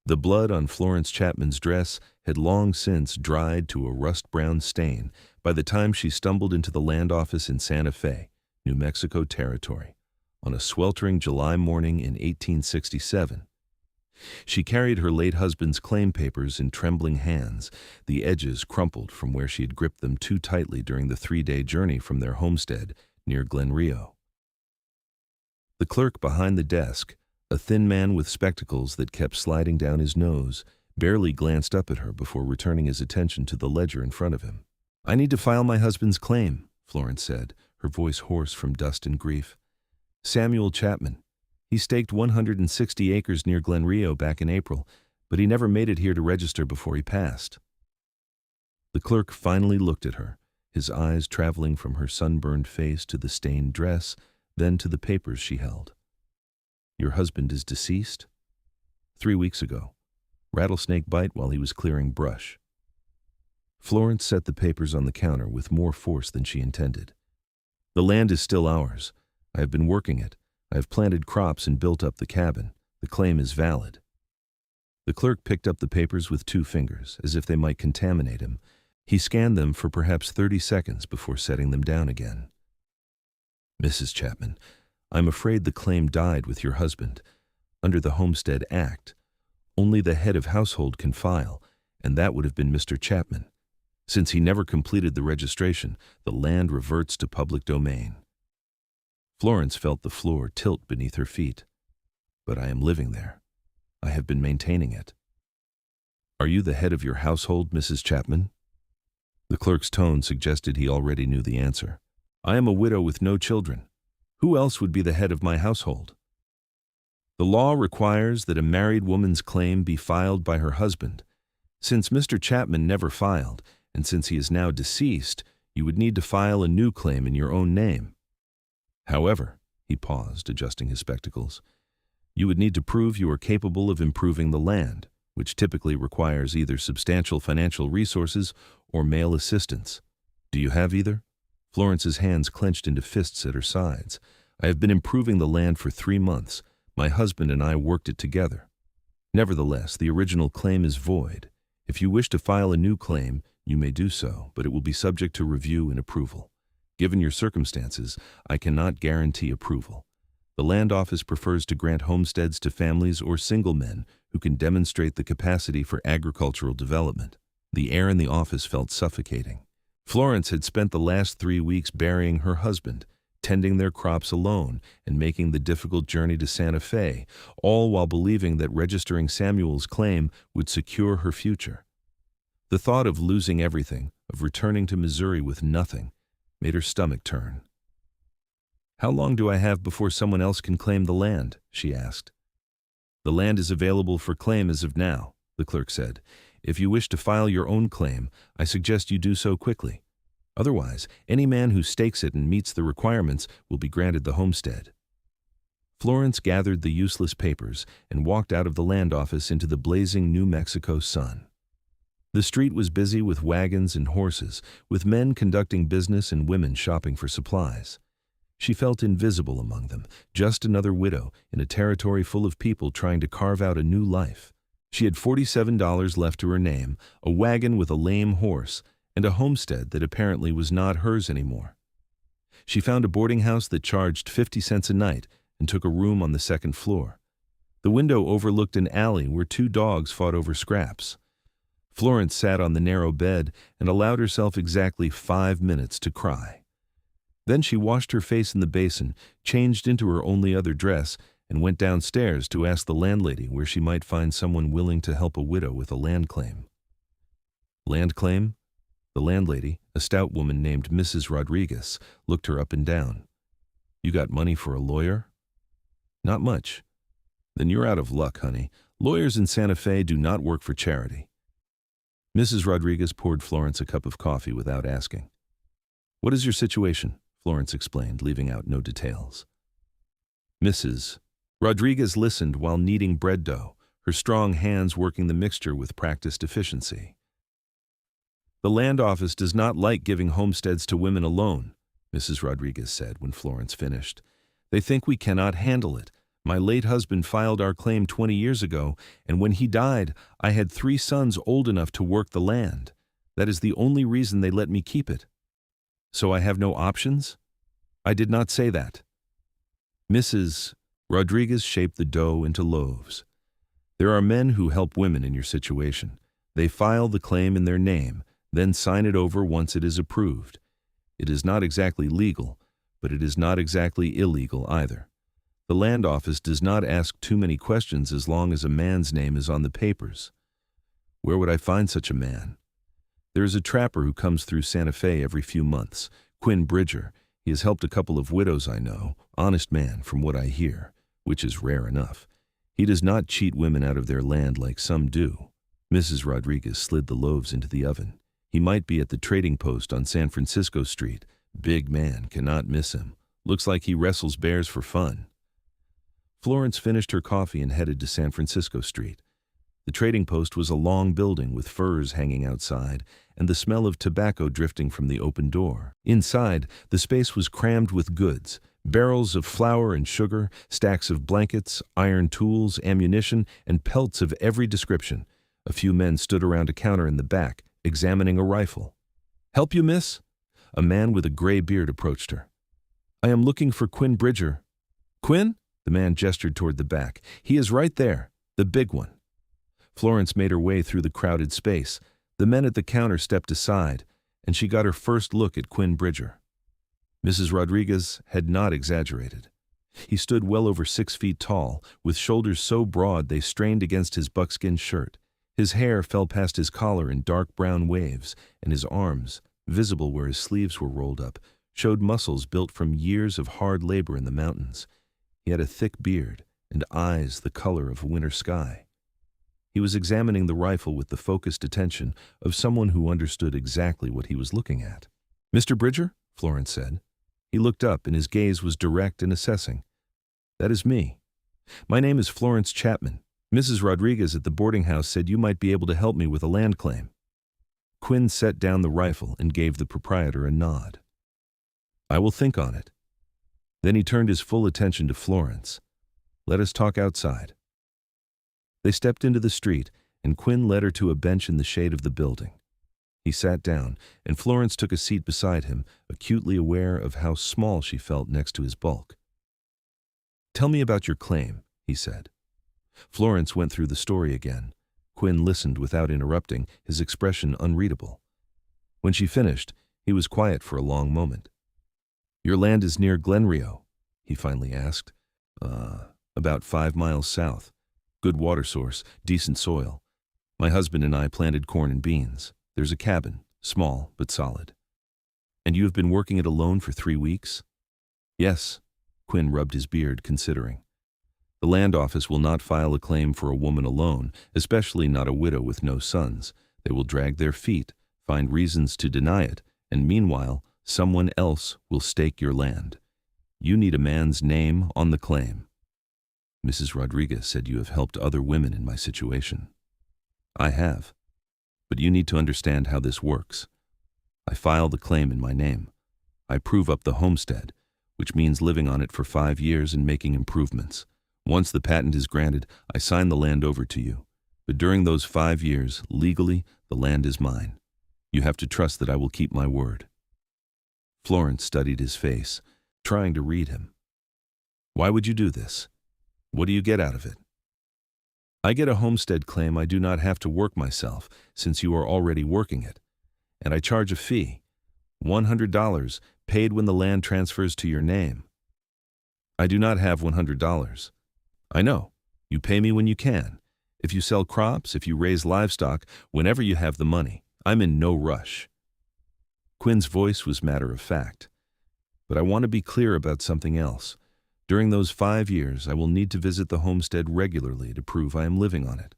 The blood on Florence Chapman's dress had long since dried to a rust-brown stain by the time she stumbled into the land office in Santa Fe, New Mexico territory, on a sweltering July morning in 1867. She carried her late husband's claim papers in trembling hands, the edges crumpled from where she had gripped them too tightly during the 3-day journey from their homestead near Glen Rio. The clerk behind the desk, a thin man with spectacles that kept sliding down his nose, barely glanced up at her before returning his attention to the ledger in front of him. "I need to file my husband's claim," Florence said, her voice hoarse from dust and grief. "Samuel Chapman. He staked 160 acres near Glen Rio back in April, but he never made it here to register before he passed." The clerk finally looked at her, his eyes traveling from her sunburned face to the stained dress, then to the papers she held. "Your husband is deceased? 3 weeks ago. Rattlesnake bite while he was clearing brush." Florence set the papers on the counter with more force than she intended. "The land is still ours. I have been working it. I have planted crops and built up the cabin. The claim is valid." The clerk picked up the papers with 2 fingers, as if they might contaminate him. He scanned them for perhaps 30 seconds before setting them down again. "Mrs. Chapman, I'm afraid the claim died with your husband. Under the Homestead Act, only the head of household can file, and that would have been Mr. Chapman. Since he never completed the registration, the land reverts to public domain." Florence felt the floor tilt beneath her feet. "But I am living there. I have been maintaining it." "Are you the head of your household, Mrs. Chapman?" The clerk's tone suggested he already knew the answer. "I am a widow with no children. Who else would be the head of my household?" "The law requires that a married woman's claim be filed by her husband. Since Mr. Chapman never filed, and since he is now deceased, you would need to file a new claim in your own name. However," he paused, adjusting his spectacles, "you would need to prove you are capable of improving the land, which typically requires either substantial financial resources or male assistance. Do you have either?" Florence's hands clenched into fists at her sides. "I have been improving the land for 3 months. My husband and I worked it together. Nevertheless, the original claim is void. If you wish to file a new claim, you may do so, but it will be subject to review and approval. Given your circumstances, I cannot guarantee approval. The land office prefers to grant homesteads to families or single men who can demonstrate the capacity for agricultural development." The air in the office felt suffocating. Florence had spent the last 3 weeks burying her husband, tending their crops alone, and making the difficult journey to Santa Fe, all while believing that registering Samuel's claim would secure her future. The thought of losing everything, of returning to Missouri with nothing, made her stomach turn. "How long do I have before someone else can claim the land?" she asked. "The land is available for claim as of now," the clerk said. "If you wish to file your own claim, I suggest you do so quickly. Otherwise, any man who stakes it and meets the requirements will be granted the homestead." Florence gathered the useless papers and walked out of the land office into the blazing New Mexico sun. The street was busy with wagons and horses, with men conducting business and women shopping for supplies. She felt invisible among them, just another widow in a territory full of people trying to carve out a new life. She had $47 left to her name, a wagon with a lame horse, and a homestead that apparently was not hers anymore. She found a boarding house that charged 50 cents a night and took a room on the 2nd floor. The window overlooked an alley where 2 dogs fought over scraps. Florence sat on the narrow bed and allowed herself exactly 5 minutes to cry. Then she washed her face in the basin, changed into her only other dress, and went downstairs to ask the landlady where she might find someone willing to help a widow with a land claim. "Land claim?" The landlady, a stout woman named Mrs. Rodriguez, looked her up and down. "You got money for a lawyer?" "Not much." "Then you're out of luck, honey. Lawyers in Santa Fe do not work for charity." Mrs. Rodriguez poured Florence a cup of coffee without asking. "What is your situation?" Florence explained, leaving out no details. Mrs. Rodriguez listened while kneading bread dough, her strong hands working the mixture with practiced efficiency. "The land office does not like giving homesteads to women alone," Mrs. Rodriguez said when Florence finished. "They think we cannot handle it, My late husband filed our claim 20 years ago, and when he died, I had 3 sons old enough to work the land. That is the only reason they let me keep it. So I have no options? I did not say that. Mrs. Rodriguez shaped the dough into loaves. There are men who help women in your situation. They file the claim in their name, then sign it over once it is approved. It is not exactly legal, but it is not exactly illegal either. The land office does not ask too many questions as long as a man's name is on the papers. Where would I find such a man? There is a trapper who comes through Santa Fe every few months, Quinn Bridger. He has helped a couple of widows I know, honest man from what I hear, which is rare enough. He does not cheat women out of their land like some do. Mrs. Rodriguez slid the loaves into the oven. He might be at the trading post on San Francisco Street. Big man, cannot miss him. Looks like he wrestles bears for fun. Florence finished her coffee and headed to San Francisco Street. The trading post was a long building with furs hanging outside and the smell of tobacco drifting from the open door. Inside, the space was crammed with goods, barrels of flour and sugar, stacks of blankets, iron tools, ammunition, and pelts of every description. A few men stood around a counter in the back, examining a rifle. "Help you, miss?" A man with a gray beard approached her. "I am looking for Quinn Bridger." "Quinn?" The man gestured toward the back. "He is right there, the big one." Florence made her way through the crowded space. The men at the counter stepped aside, and she got her first look at Quinn Bridger. Mrs. Rodriguez had not exaggerated. He stood well over 6 feet tall, with shoulders so broad they strained against his buckskin shirt. His hair fell past his collar in dark brown waves, and his arms, visible where his sleeves were rolled up, showed muscles built from years of hard labor in the mountains. He had a thick beard and eyes the color of winter sky. He was examining the rifle with the focused attention of someone who understood exactly what he was looking at. "Mr. Bridger?" Florence said. He looked up, and his gaze was direct and assessing. "That is me. My name is Florence Chapman. Mrs. Rodriguez at the boarding house said you might be able to help me with a land claim." Quinn set down the rifle and gave the proprietor a nod. "I will think on it." Then he turned his full attention to Florence. "Let us talk outside." They stepped into the street, and Quinn led her to a bench in the shade of the building. He sat down, and Florence took a seat beside him, acutely aware of how small she felt next to his bulk. "Tell me about your claim," he said. Florence went through the story again. Quinn listened without interrupting, his expression unreadable. When she finished, he was quiet for a long moment. "Your land is near Glen Rio?" he finally asked. About 5 miles south. Good water source, decent soil. My husband and I planted corn and beans. There's a cabin, small but solid." "And you have been working it alone for 3 weeks?" "Yes." Quinn rubbed his beard, considering. "The land office will not file a claim for a woman alone, especially not a widow with no sons. They will drag their feet, find reasons to deny it, and meanwhile, someone else will stake your land. You need a man's name on the claim." "Mrs. Rodriguez said you have helped other women in my situation." "I have. But you need to understand how this works. I file the claim in my name. I prove up the homestead, which means living on it for 5 years and making improvements. Once the patent is granted, I sign the land over to you. But during those 5 years, legally, the land is mine. You have to trust that I will keep my word." Florence studied his face, trying to read him. "Why would you do this? What do you get out of it?" "I get a homestead claim I do not have to work myself, since you are already working it. And I charge a fee, $100, paid when the land transfers to your name." "I do not have $100. "I know. You pay me when you can. If you sell crops, if you raise livestock, whenever you have the money. I'm in no rush." Quinn's voice was matter of fact. "But I want to be clear about something else. During those 5 years, I will need to visit the homestead regularly to prove I am living on it.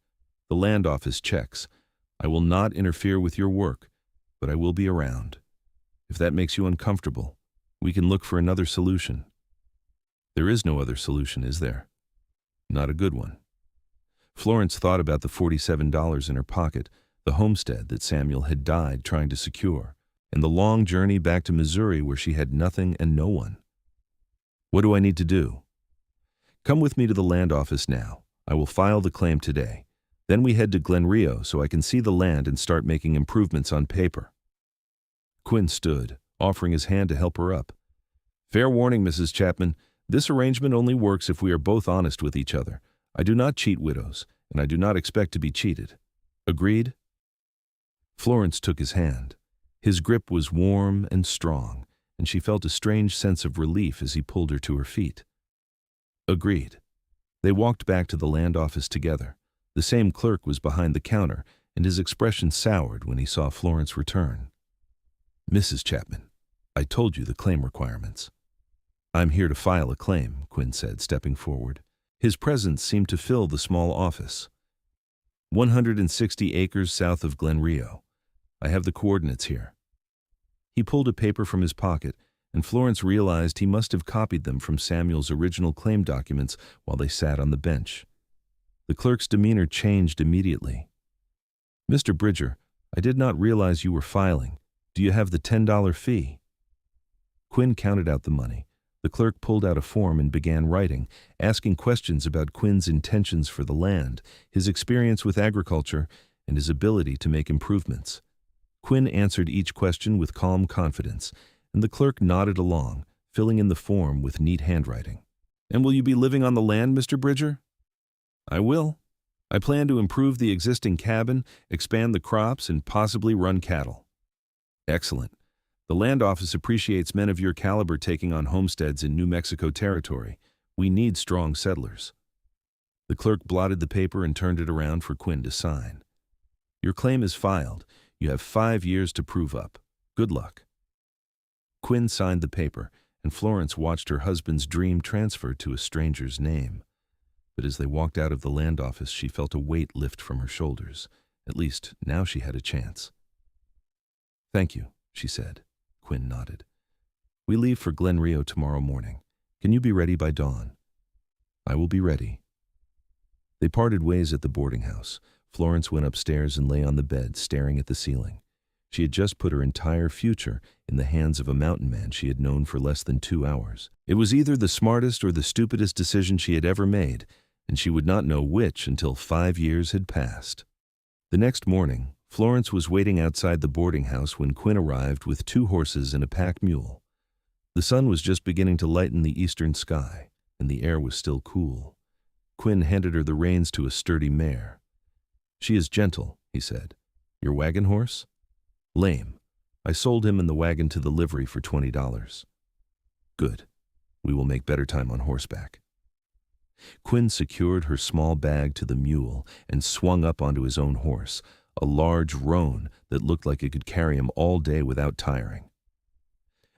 The land office checks. I will not interfere with your work, but I will be around. If that makes you uncomfortable, we can look for another solution." "There is no other solution, is there?" "Not a good one." Florence thought about the $47 in her pocket, the homestead that Samuel had died trying to secure, and the long journey back to Missouri where she had nothing and no one. "What do I need to do?" Come with me to the land office now. I will file the claim today. Then we head to Glen Rio so I can see the land and start making improvements on paper." Quinn stood, offering his hand to help her up. "Fair warning, Mrs. Chapman. This arrangement only works if we are both honest with each other. I do not cheat widows, and I do not expect to be cheated. Agreed?" Florence took his hand. His grip was warm and strong, and she felt a strange sense of relief as he pulled her to her feet. Agreed. They walked back to the land office together. The same clerk was behind the counter, and his expression soured when he saw Florence return. "Mrs. Chapman, I told you the claim requirements." "I'm here to file a claim," Quinn said, stepping forward. His presence seemed to fill the small office. 160 acres south of Glen Rio. I have the coordinates here." He pulled a paper from his pocket, and Florence realized he must have copied them from Samuel's original claim documents while they sat on the bench. The clerk's demeanor changed immediately. "Mr. Bridger, I did not realize you were filing. Do you have the $10 fee?" Quinn counted out the money. The clerk pulled out a form and began writing, asking questions about Quinn's intentions for the land, his experience with agriculture, and his ability to make improvements. Quinn answered each question with calm confidence, and the clerk nodded along, filling in the form with neat handwriting. "And will you be living on the land, Mr. Bridger?" "I will. I plan to improve the existing cabin, expand the crops, and possibly run cattle." "Excellent. The land office appreciates men of your caliber taking on homesteads in New Mexico territory. We need strong settlers." The clerk blotted the paper and turned it around for Quinn to sign. "Your claim is filed. You have 5 years to prove up. Good luck." Quinn signed the paper, and Florence watched her husband's dream transfer to a stranger's name. But as they walked out of the land office, she felt a weight lift from her shoulders. At least, now she had a chance. "Thank you," she said. Quinn nodded. "We leave for Glen Rio tomorrow morning. Can you be ready by dawn?" "I will be ready." They parted ways at the boarding house. Florence went upstairs and lay on the bed, staring at the ceiling. She had just put her entire future in the hands of a mountain man she had known for less than 2 hours. It was either the smartest or the stupidest decision she had ever made, and she would not know which until 5 years had passed. The next morning, Florence was waiting outside the boarding house when Quinn arrived with 2 horses and a pack mule. The sun was just beginning to lighten the eastern sky, and the air was still cool. Quinn handed her the reins to a sturdy mare. "She is gentle," he said. "Your wagon horse?" "Lame. I sold him and the wagon to the livery for $20. "Good. We will make better time on horseback." Quinn secured her small bag to the mule and swung up onto his own horse, a large roan that looked like it could carry him all day without tiring.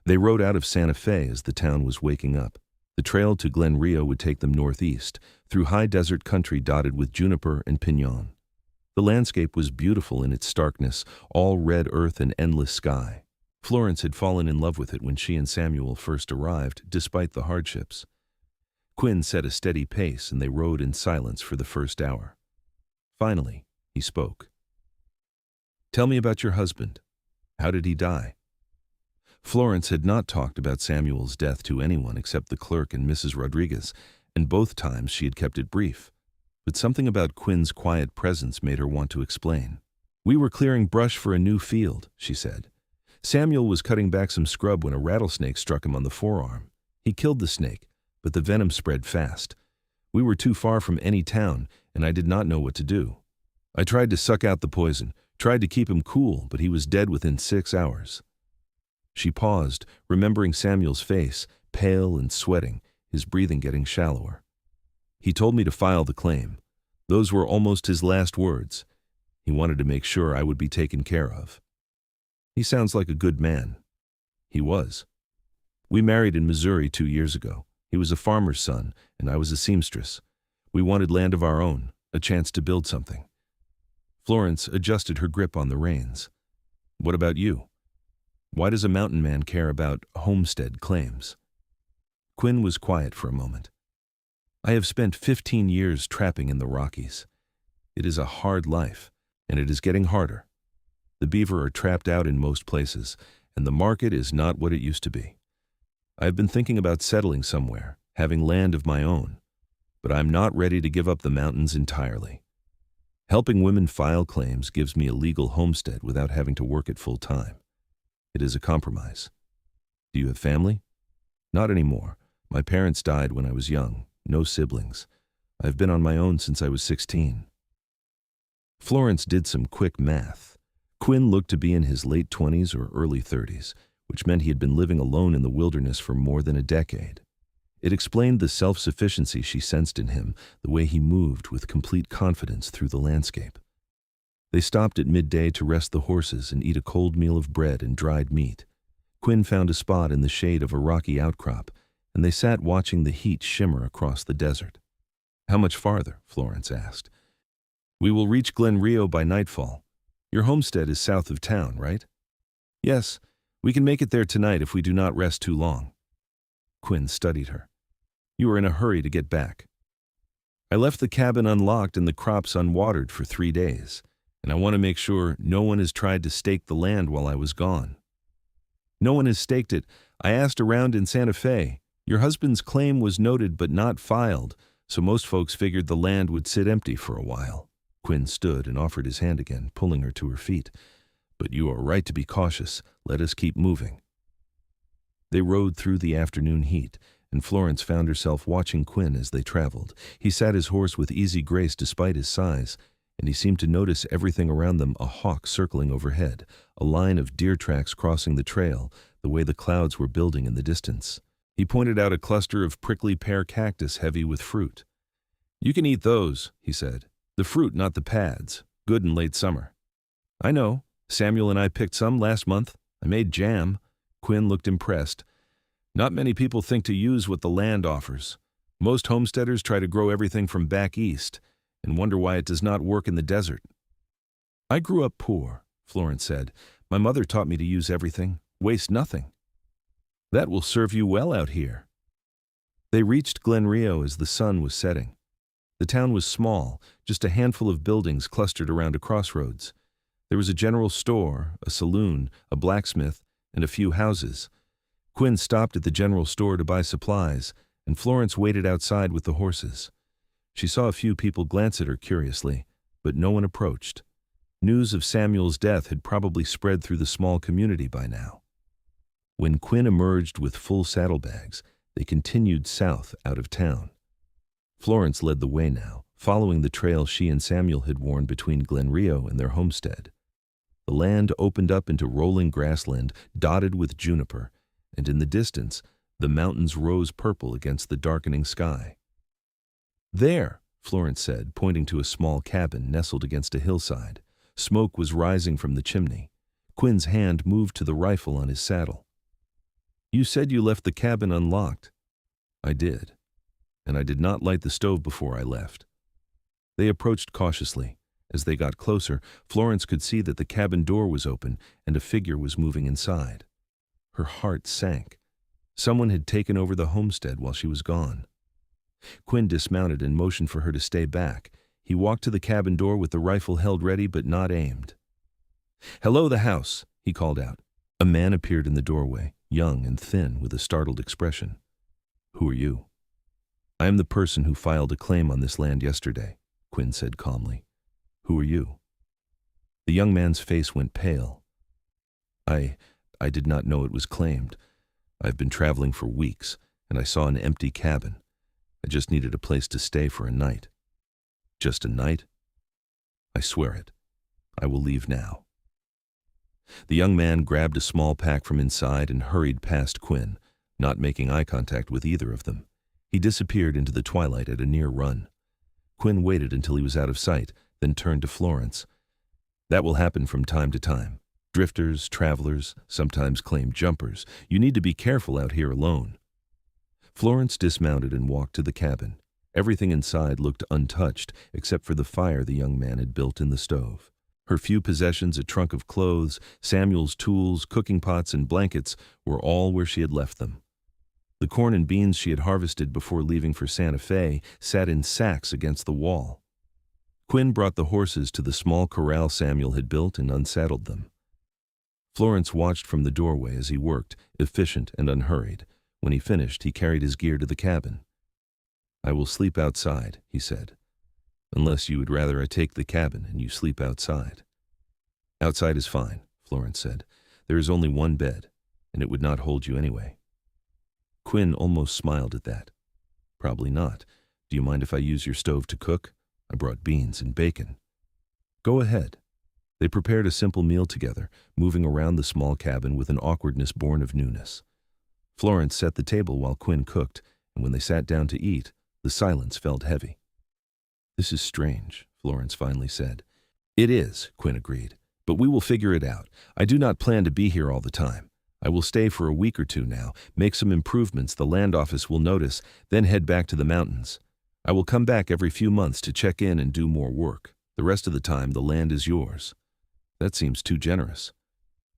They rode out of Santa Fe as the town was waking up. The trail to Glen Rio would take them northeast, through high desert country dotted with juniper and pinon. The landscape was beautiful in its starkness, all red earth and endless sky. Florence had fallen in love with it when she and Samuel first arrived, despite the hardships. Quinn set a steady pace, and they rode in silence for the first hour. Finally, he spoke. "Tell me about your husband. How did he die?" Florence had not talked about Samuel's death to anyone except the clerk and Mrs. Rodriguez, and both times she had kept it brief. But something about Quinn's quiet presence made her want to explain. "We were clearing brush for a new field," she said. "Samuel was cutting back some scrub when a rattlesnake struck him on the forearm. He killed the snake, but the venom spread fast. We were too far from any town, and I did not know what to do. I tried to suck out the poison, tried to keep him cool, but he was dead within 6 hours." She paused, remembering Samuel's face, pale and sweating, his breathing getting shallower. "He told me to file the claim. Those were almost his last words. He wanted to make sure I would be taken care of." "He sounds like a good man." "He was. We married in Missouri 2 years ago. He was a farmer's son, and I was a seamstress. We wanted land of our own, a chance to build something." Florence adjusted her grip on the reins. "What about you? Why does a mountain man care about homestead claims?" Quinn was quiet for a moment. "I have spent 15 years trapping in the Rockies. It is a hard life, and it is getting harder. The beaver are trapped out in most places, and the market is not what it used to be. I have been thinking about settling somewhere, having land of my own. but I'm not ready to give up the mountains entirely. Helping women file claims gives me a legal homestead without having to work it full time. It is a compromise. Do you have family? Not anymore. My parents died when I was young. No siblings. I've been on my own since I was 16. Florence did some quick math. Quinn looked to be in his late 20s or early 30s, which meant he had been living alone in the wilderness for more than a decade. It explained the self-sufficiency she sensed in him, the way he moved with complete confidence through the landscape. They stopped at midday to rest the horses and eat a cold meal of bread and dried meat. Quinn found a spot in the shade of a rocky outcrop, and they sat watching the heat shimmer across the desert. "How much farther?" Florence asked. "We will reach Glen Rio by nightfall. Your homestead is south of town, right?" "Yes, we can make it there tonight if we do not rest too long." Quinn studied her. "You are in a hurry to get back." "I left the cabin unlocked and the crops unwatered for 3 days, and I want to make sure no one has tried to stake the land while I was gone." "No one has staked it. I asked around in Santa Fe. Your husband's claim was noted but not filed, so most folks figured the land would sit empty for a while." Quinn stood and offered his hand again, pulling her to her feet. "But you are right to be cautious. Let us keep moving." They rode through the afternoon heat, and Florence found herself watching Quinn as they traveled. He sat his horse with easy grace despite his size, and he seemed to notice everything around them: a hawk circling overhead, a line of deer tracks crossing the trail, the way the clouds were building in the distance. He pointed out a cluster of prickly pear cactus heavy with fruit. "You can eat those," he said. "The fruit, not the pads. Good in late summer." "I know. Samuel and I picked some last month. I made jam." Quinn looked impressed. "Not many people think to use what the land offers. Most homesteaders try to grow everything from back east and wonder why it does not work in the desert." "I grew up poor," Florence said. "My mother taught me to use everything, waste nothing." "That will serve you well out here." They reached Glen Rio as the sun was setting. The town was small, just a handful of buildings clustered around a crossroads. There was a general store, a saloon, a blacksmith, and a few houses. Quinn stopped at the general store to buy supplies, and Florence waited outside with the horses. She saw a few people glance at her curiously, but no one approached. News of Samuel's death had probably spread through the small community by now. When Quinn emerged with full saddlebags, they continued south out of town. Florence led the way now, following the trail she and Samuel had worn between Glen Rio and their homestead. The land opened up into rolling grassland dotted with juniper, and in the distance, the mountains rose purple against the darkening sky. "There," Florence said, pointing to a small cabin nestled against a hillside. Smoke was rising from the chimney. Quinn's hand moved to the rifle on his saddle. "You said you left the cabin unlocked." "I did, and I did not light the stove before I left." They approached cautiously. As they got closer, Florence could see that the cabin door was open and a figure was moving inside. Her heart sank. Someone had taken over the homestead while she was gone. Quinn dismounted and motioned for her to stay back. He walked to the cabin door with the rifle held ready but not aimed. "Hello, the house," he called out. A man appeared in the doorway, young and thin with a startled expression. "Who are you?" "I am the person who filed a claim on this land yesterday," Quinn said calmly. "Who are you?" The young man's face went pale. I did not know it was claimed. I've been traveling for weeks, and I saw an empty cabin. I just needed a place to stay for a night." "Just a night?" "I swear it. I will leave now." The young man grabbed a small pack from inside and hurried past Quinn, not making eye contact with either of them. He disappeared into the twilight at a near run. Quinn waited until he was out of sight, then turned to Florence. "That will happen from time to time. Drifters, travelers, sometimes claim jumpers. You need to be careful out here alone." Florence dismounted and walked to the cabin. Everything inside looked untouched, except for the fire the young man had built in the stove. Her few possessions, a trunk of clothes, Samuel's tools, cooking pots, and blankets, were all where she had left them. The corn and beans she had harvested before leaving for Santa Fe sat in sacks against the wall. Quinn brought the horses to the small corral Samuel had built and unsaddled them. Florence watched from the doorway as he worked, efficient and unhurried. When he finished, he carried his gear to the cabin. "I will sleep outside," he said. "Unless you would rather I take the cabin and you sleep outside." "Outside is fine," Florence said. "There is only one bed, and it would not hold you anyway." Quinn almost smiled at that. "Probably not. Do you mind if I use your stove to cook? I brought beans and bacon." "Go ahead." They prepared a simple meal together, moving around the small cabin with an awkwardness born of newness. Florence set the table while Quinn cooked, and when they sat down to eat, the silence felt heavy. "This is strange," Florence finally said. "It is," Quinn agreed, "but we will figure it out. I do not plan to be here all the time. I will stay for a week or two now, make some improvements the land office will notice, then head back to the mountains. I will come back every few months to check in and do more work. The rest of the time, the land is yours." "That seems too generous."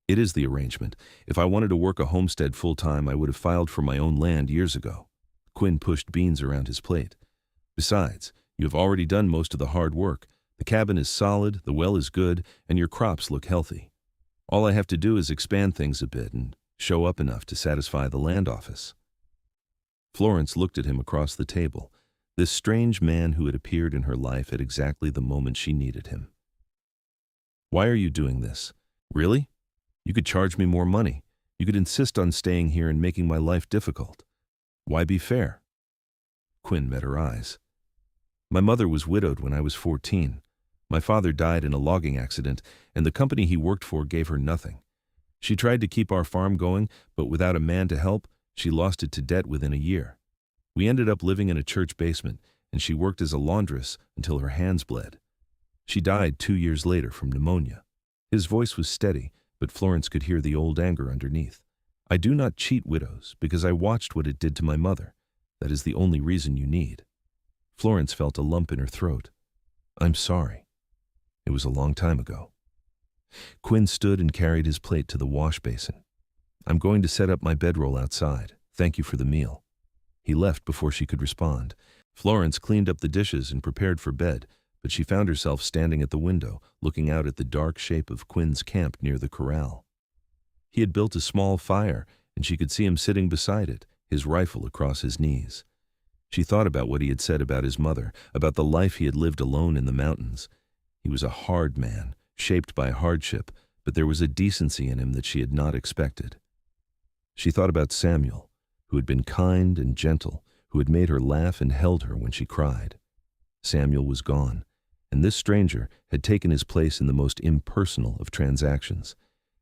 "It is the arrangement. If I wanted to work a homestead full-time, I would have filed for my own land years ago." Quinn pushed beans around his plate. "Besides, you have already done most of the hard work. The cabin is solid, the well is good, and your crops look healthy. All I have to do is expand things a bit and show up enough to satisfy the land office." Florence looked at him across the table, this strange man who had appeared in her life at exactly the moment she needed him. "Why are you doing this? Really? You could charge me more money. You could insist on staying here and making my life difficult. Why be fair?" Quinn met her eyes. "My mother was widowed when I was 14. My father died in a logging accident, and the company he worked for gave her nothing. She tried to keep our farm going, but without a man to help, she lost it to debt within a year. We ended up living in a church basement, and she worked as a laundress until her hands bled. She died 2 years later from pneumonia." His voice was steady, but Florence could hear the old anger underneath. "I do not cheat widows because I watched what it did to my mother. That is the only reason you need." Florence felt a lump in her throat. "I'm sorry. It was a long time ago." Quinn stood and carried his plate to the wash basin. "I'm going to set up my bedroll outside. Thank you for the meal." He left before she could respond. Florence cleaned up the dishes and prepared for bed, but she found herself standing at the window, looking out at the dark shape of Quinn's camp near the corral. He had built a small fire, and she could see him sitting beside it, his rifle across his knees. She thought about what he had said about his mother, about the life he had lived alone in the mountains. He was a hard man, shaped by hardship, but there was a decency in him that she had not expected. She thought about Samuel, who had been kind and gentle, who had made her laugh and held her when she cried. Samuel was gone, and this stranger had taken his place in the most impersonal of transactions.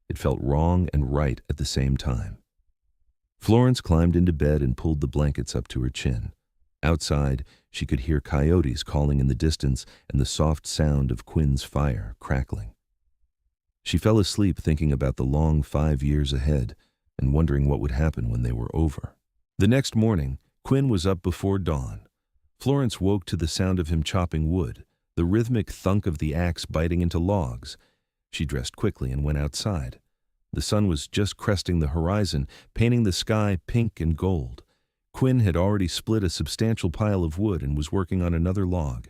It felt wrong and right at the same time. Florence climbed into bed and pulled the blankets up to her chin. Outside, she could hear coyotes calling in the distance and the soft sound of Quinn's fire crackling. She fell asleep thinking about the long 5 years ahead and wondering what would happen when they were over. The next morning, Quinn was up before dawn. Florence woke to the sound of him chopping wood, the rhythmic thunk of the axe biting into logs. She dressed quickly and went outside. The sun was just cresting the horizon, painting the sky pink and gold. Quinn had already split a substantial pile of wood and was working on another log.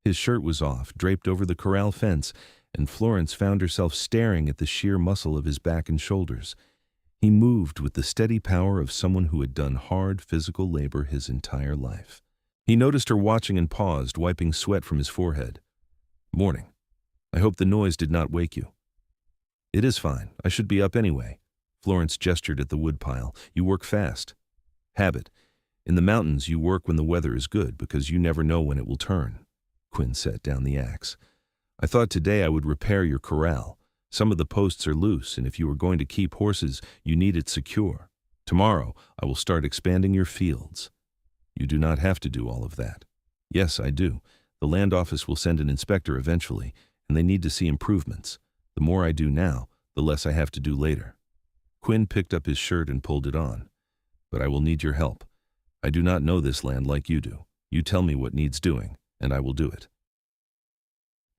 His shirt was off, draped over the corral fence, and Florence found herself staring at the sheer muscle of his back and shoulders. He moved with the steady power of someone who had done hard physical labor his entire life. He noticed her watching and paused, wiping sweat from his forehead. "Morning. I hope the noise did not wake you." "It is fine. I should be up anyway." Florence gestured at the woodpile. "You work fast." "Habit. In the mountains, you work when the weather is good because you never know when it will turn." Quinn set down the axe. "I thought today I would repair your corral. Some of the posts are loose, and if you are going to keep horses, you need it secure. Tomorrow, I will start expanding your fields." "You do not have to do all of that." "Yes, I do. The land office will send an inspector eventually, and they need to see improvements. The more I do now, the less I have to do later." Quinn picked up his shirt and pulled it on. "But I will need your help. I do not know this land like you do. You tell me what needs doing, and I will do it."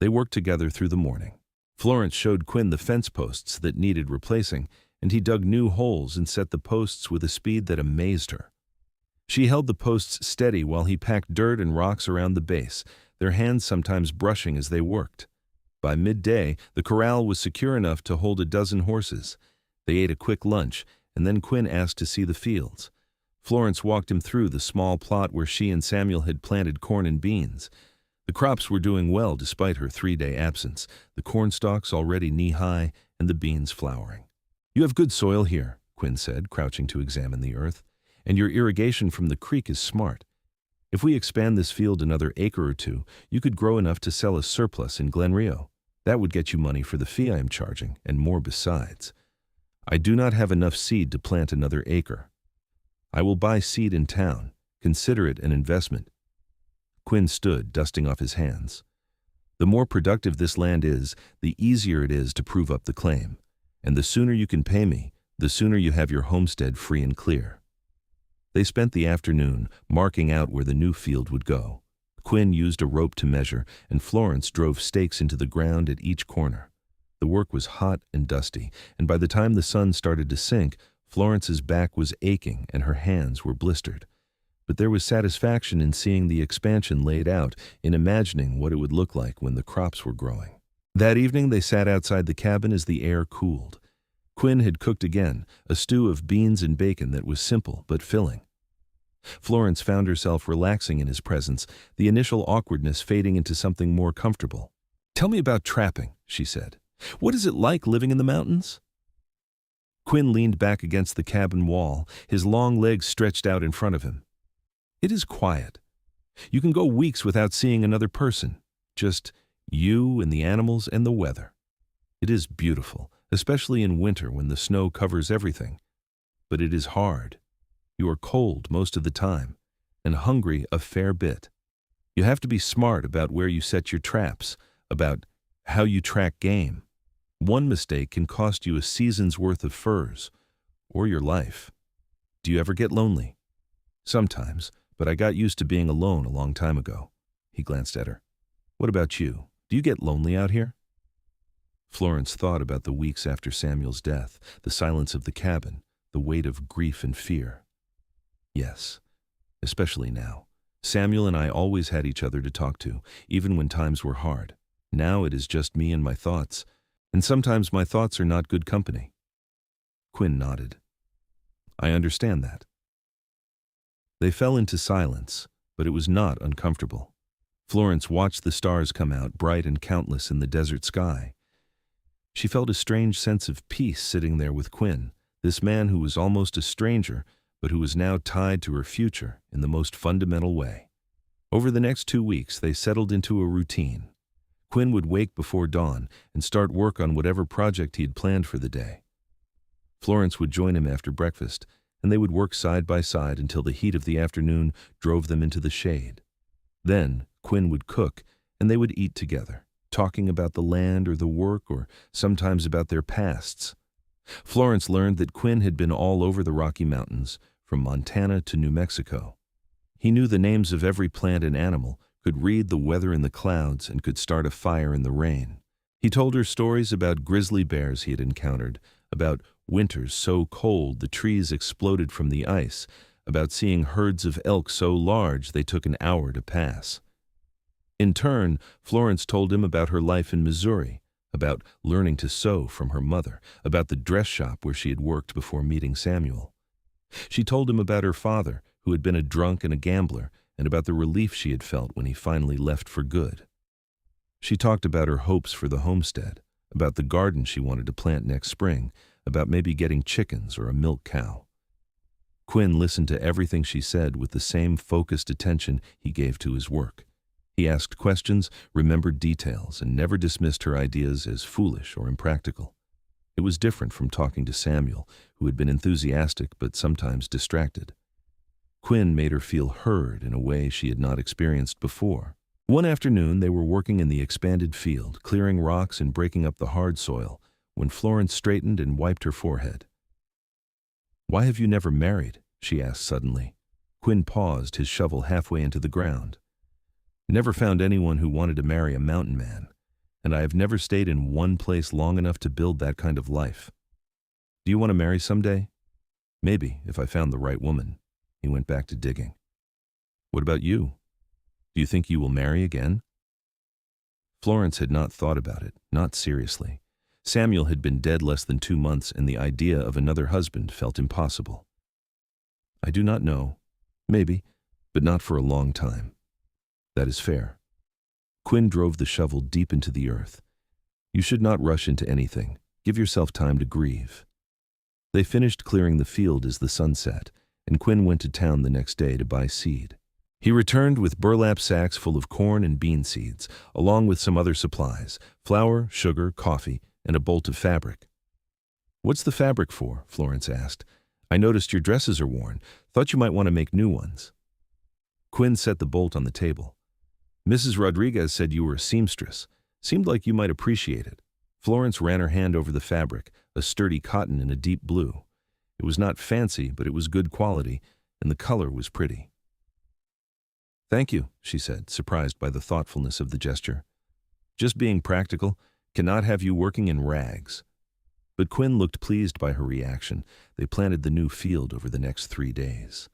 They worked together through the morning. Florence showed Quinn the fence posts that needed replacing, and he dug new holes and set the posts with a speed that amazed her. She held the posts steady while he packed dirt and rocks around the base, their hands sometimes brushing as they worked. By midday, the corral was secure enough to hold a dozen horses. They ate a quick lunch, and then Quinn asked to see the fields. Florence walked him through the small plot where she and Samuel had planted corn and beans. The crops were doing well despite her 3-day absence, the corn stalks already knee-high and the beans flowering. "You have good soil here," Quinn said, crouching to examine the earth, "and your irrigation from the creek is smart. If we expand this field another acre or two, you could grow enough to sell a surplus in Glen Rio. That would get you money for the fee I am charging, and more besides. I do not have enough seed to plant another acre. I will buy seed in town. Consider it an investment." Quinn stood, dusting off his hands. "The more productive this land is, the easier it is to prove up the claim. And the sooner you can pay me, the sooner you have your homestead free and clear." They spent the afternoon marking out where the new field would go. Quinn used a rope to measure, and Florence drove stakes into the ground at each corner. The work was hot and dusty, and by the time the sun started to sink, Florence's back was aching and her hands were blistered. But there was satisfaction in seeing the expansion laid out, in imagining what it would look like when the crops were growing. That evening they sat outside the cabin as the air cooled. Quinn had cooked again, a stew of beans and bacon that was simple but filling. Florence found herself relaxing in his presence, the initial awkwardness fading into something more comfortable. "Tell me about trapping," she said. "What is it like living in the mountains?" Quinn leaned back against the cabin wall, his long legs stretched out in front of him. "It is quiet. You can go weeks without seeing another person, just you and the animals and the weather. It is beautiful, especially in winter when the snow covers everything. But it is hard. You are cold most of the time, and hungry a fair bit. You have to be smart about where you set your traps, about how you track game. One mistake can cost you a season's worth of furs, or your life. Do you ever get lonely?" "Sometimes, but I got used to being alone a long time ago." He glanced at her. "What about you? Do you get lonely out here?" Florence thought about the weeks after Samuel's death, the silence of the cabin, the weight of grief and fear. "Yes, especially now. Samuel and I always had each other to talk to, even when times were hard. Now it is just me and my thoughts, and sometimes my thoughts are not good company." Quinn nodded. "I understand that." They fell into silence, but it was not uncomfortable. Florence watched the stars come out, bright and countless in the desert sky. She felt a strange sense of peace sitting there with Quinn, this man who was almost a stranger, but who was now tied to her future in the most fundamental way. Over the next 2 weeks, they settled into a routine. Quinn would wake before dawn and start work on whatever project he had planned for the day. Florence would join him after breakfast, and they would work side by side until the heat of the afternoon drove them into the shade. Then Quinn would cook, and they would eat together, talking about the land or the work or sometimes about their pasts. Florence learned that Quinn had been all over the Rocky Mountains, from Montana to New Mexico. He knew the names of every plant and animal, could read the weather in the clouds, and could start a fire in the rain. He told her stories about grizzly bears he had encountered, about winters so cold the trees exploded from the ice, about seeing herds of elk so large they took an hour to pass. In turn, Florence told him about her life in Missouri, about learning to sew from her mother, about the dress shop where she had worked before meeting Samuel. She told him about her father, who had been a drunk and a gambler, and about the relief she had felt when he finally left for good. She talked about her hopes for the homestead, about the garden she wanted to plant next spring, about maybe getting chickens or a milk cow. Quinn listened to everything she said with the same focused attention he gave to his work. He asked questions, remembered details, and never dismissed her ideas as foolish or impractical. It was different from talking to Samuel, who had been enthusiastic but sometimes distracted. Quinn made her feel heard in a way she had not experienced before. One afternoon they were working in the expanded field, clearing rocks and breaking up the hard soil, when Florence straightened and wiped her forehead. "Why have you never married?" she asked suddenly. Quinn paused, his shovel halfway into the ground. "Never found anyone who wanted to marry a mountain man, and I have never stayed in one place long enough to build that kind of life. Do you want to marry someday?" "Maybe, if I found the right woman." He went back to digging. "What about you? Do you think you will marry again?" Florence had not thought about it, not seriously. Samuel had been dead less than 2 months, and the idea of another husband felt impossible. I do not know. Maybe, but not for a long time. That is fair. Quinn drove the shovel deep into the earth. You should not rush into anything. Give yourself time to grieve. They finished clearing the field as the sun set, and Quinn went to town the next day to buy seed. He returned with burlap sacks full of corn and bean seeds, along with some other supplies, flour, sugar, coffee, and a bolt of fabric. "What's the fabric for?" Florence asked. "I noticed your dresses are worn. Thought you might want to make new ones." Quinn set the bolt on the table. "Mrs. Rodriguez said you were a seamstress. Seemed like you might appreciate it." Florence ran her hand over the fabric, a sturdy cotton in a deep blue. It was not fancy, but it was good quality, and the color was pretty. "Thank you," she said, surprised by the thoughtfulness of the gesture. "Just being practical, cannot have you working in rags." But Quinn looked pleased by her reaction. They planted the new field over the next 3 days.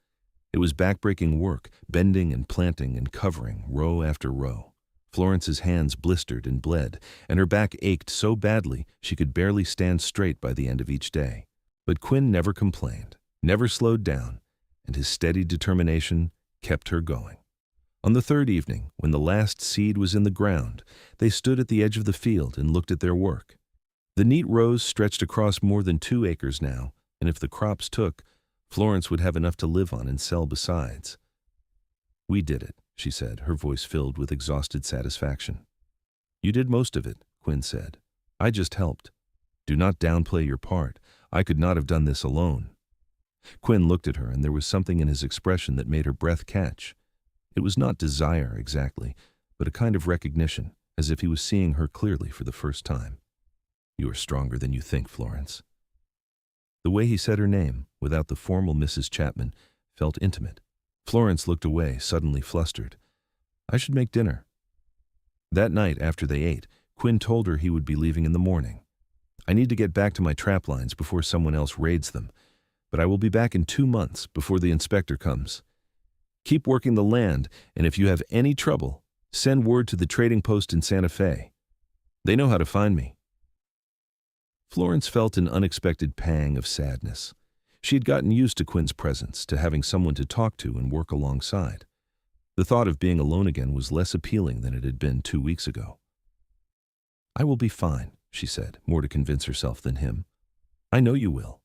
It was backbreaking work, bending and planting and covering, row after row. Florence's hands blistered and bled, and her back ached so badly she could barely stand straight by the end of each day. But Quinn never complained, never slowed down, and his steady determination kept her going. On the third evening, when the last seed was in the ground, they stood at the edge of the field and looked at their work. The neat rows stretched across more than 2 acres now, and if the crops took, Florence would have enough to live on and sell besides. "We did it," she said, her voice filled with exhausted satisfaction. "You did most of it," Quinn said. "I just helped. Do not downplay your part. I could not have done this alone." Quinn looked at her, and there was something in his expression that made her breath catch. It was not desire exactly, but a kind of recognition, as if he was seeing her clearly for the first time. "You are stronger than you think, Florence." The way he said her name, without the formal Mrs. Chapman, felt intimate. Florence looked away, suddenly flustered. "I should make dinner." That night, after they ate, Quinn told her he would be leaving in the morning. "I need to get back to my trap lines before someone else raids them, but I will be back in 2 months before the inspector comes. Keep working the land, and if you have any trouble, send word to the trading post in Santa Fe. They know how to find me." Florence felt an unexpected pang of sadness. She had gotten used to Quinn's presence, to having someone to talk to and work alongside. The thought of being alone again was less appealing than it had been 2 weeks ago. "I will be fine," she said, more to convince herself than him. "I know you will."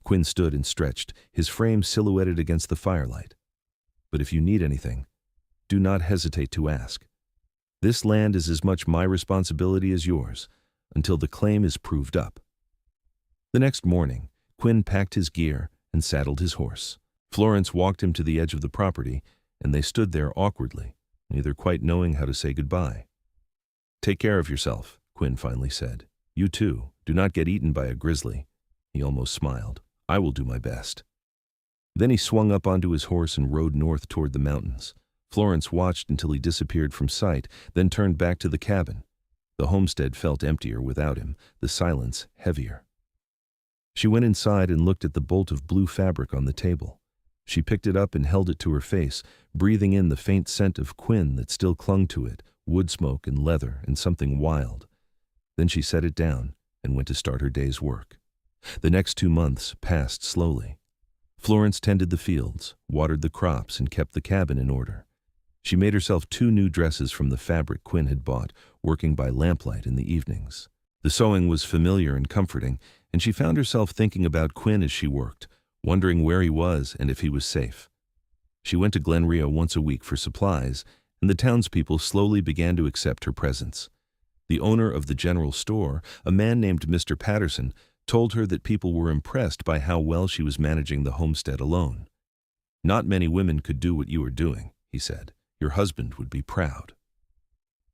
Quinn stood and stretched, his frame silhouetted against the firelight. "But if you need anything, do not hesitate to ask. This land is as much my responsibility as yours, until the claim is proved up." The next morning, Quinn packed his gear and saddled his horse. Florence walked him to the edge of the property, and they stood there awkwardly, neither quite knowing how to say goodbye. "Take care of yourself," Quinn finally said. "You too. Do not get eaten by a grizzly." He almost smiled. "I will do my best." Then he swung up onto his horse and rode north toward the mountains. Florence watched until he disappeared from sight, then turned back to the cabin. The homestead felt emptier without him, the silence heavier. She went inside and looked at the bolt of blue fabric on the table. She picked it up and held it to her face, breathing in the faint scent of Quinn that still clung to it, wood smoke and leather and something wild. Then she set it down and went to start her day's work. The next 2 months passed slowly. Florence tended the fields, watered the crops, and kept the cabin in order. She made herself 2 new dresses from the fabric Quinn had bought, working by lamplight in the evenings. The sewing was familiar and comforting, and she found herself thinking about Quinn as she worked, wondering where he was and if he was safe. She went to Glen Rio once a week for supplies, and the townspeople slowly began to accept her presence. The owner of the general store, a man named Mr. Patterson, told her that people were impressed by how well she was managing the homestead alone. "Not many women could do what you are doing," he said. "Your husband would be proud."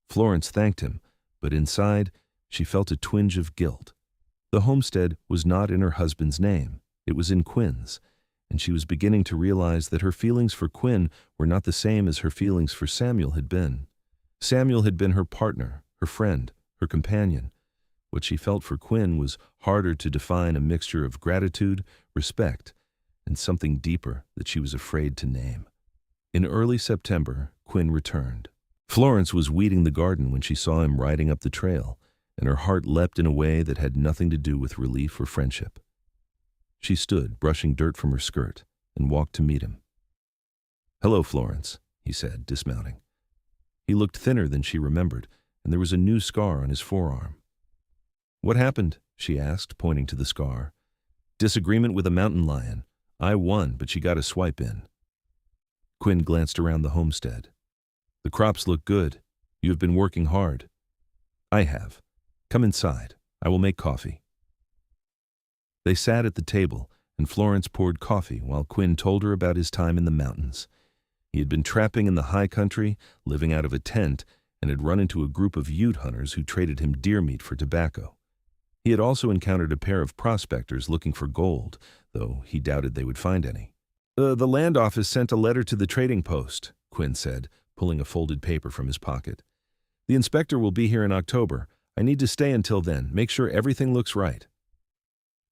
Florence thanked him, but inside, she felt a twinge of guilt. The homestead was not in her husband's name. It was in Quinn's, and she was beginning to realize that her feelings for Quinn were not the same as her feelings for Samuel had been. Samuel had been her partner, her friend, her companion. What she felt for Quinn was harder to define, a mixture of gratitude, respect, and something deeper that she was afraid to name. In early September, Quinn returned. Florence was weeding the garden when she saw him riding up the trail, and her heart leapt in a way that had nothing to do with relief or friendship. She stood, brushing dirt from her skirt. and walked to meet him. "Hello, Florence," he said, dismounting. He looked thinner than she remembered, and there was a new scar on his forearm. "What happened?" she asked, pointing to the scar. "Disagreement with a mountain lion. I won, but she got a swipe in." Quinn glanced around the homestead. "The crops look good. You have been working hard." "I have. Come inside. I will make coffee." They sat at the table, and Florence poured coffee while Quinn told her about his time in the mountains. He had been trapping in the high country, living out of a tent, and had run into a group of Ute hunters who traded him deer meat for tobacco. He had also encountered a pair of prospectors looking for gold, though he doubted they would find any. The land office sent a letter to the trading post," Quinn said, pulling a folded paper from his pocket. "The inspector will be here in October. I need to stay until then. Make sure everything looks right."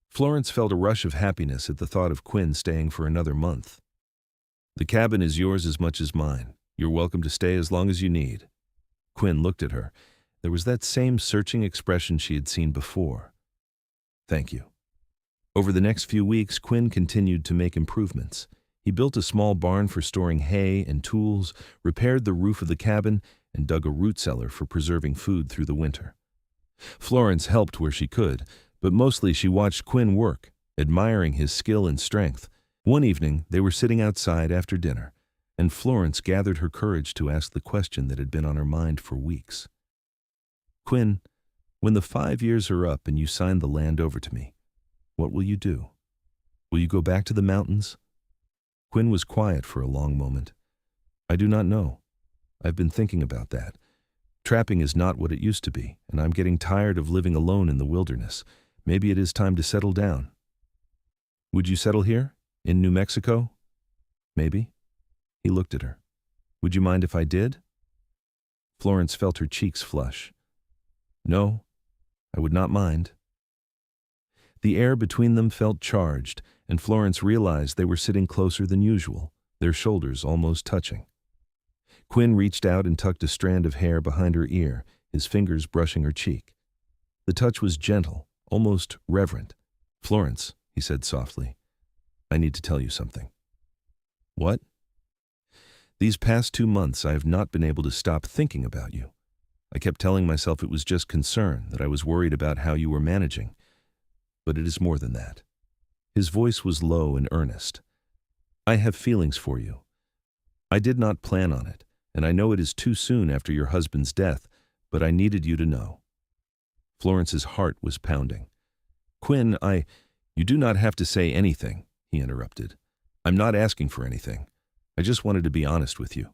Florence felt a rush of happiness at the thought of Quinn staying for another month. "The cabin is yours as much as mine. You're welcome to stay as long as you need." Quinn looked at her. There was that same searching expression she had seen before. "Thank you." Over the next few weeks, Quinn continued to make improvements. He built a small barn for storing hay and tools, repaired the roof of the cabin, and dug a root cellar for preserving food through the winter. Florence helped where she could, but mostly she watched Quinn work, admiring his skill and strength. One evening, they were sitting outside after dinner, and Florence gathered her courage to ask the question that had been on her mind for weeks. "Quinn, when the 5 years are up and you sign the land over to me, what will you do? Will you go back to the mountains?" Quinn was quiet for a long moment. "I do not know. I've been thinking about that. Trapping is not what it used to be, and I'm getting tired of living alone in the wilderness. Maybe it is time to settle down." "Would you settle here? In New Mexico?" "Maybe." He looked at her. "Would you mind if I did?" Florence felt her cheeks flush. "No, I would not mind." The air between them felt charged, and Florence realized they were sitting closer than usual, their shoulders almost touching. Quinn reached out and tucked a strand of hair behind her ear, his fingers brushing her cheek. The touch was gentle, almost reverent. "Florence," he said softly, "I need to tell you something." "What?" "These past 2 months I have not been able to stop thinking about you. I kept telling myself it was just concern, that I was worried about how you were managing. But it is more than that." His voice was low and earnest. "I have feelings for you. I did not plan on it, and I know it is too soon after your husband's death, but I needed you to know." Florence's heart was pounding. "Quinn, You do not have to say anything," he interrupted. "I'm not asking for anything. I just wanted to be honest with you."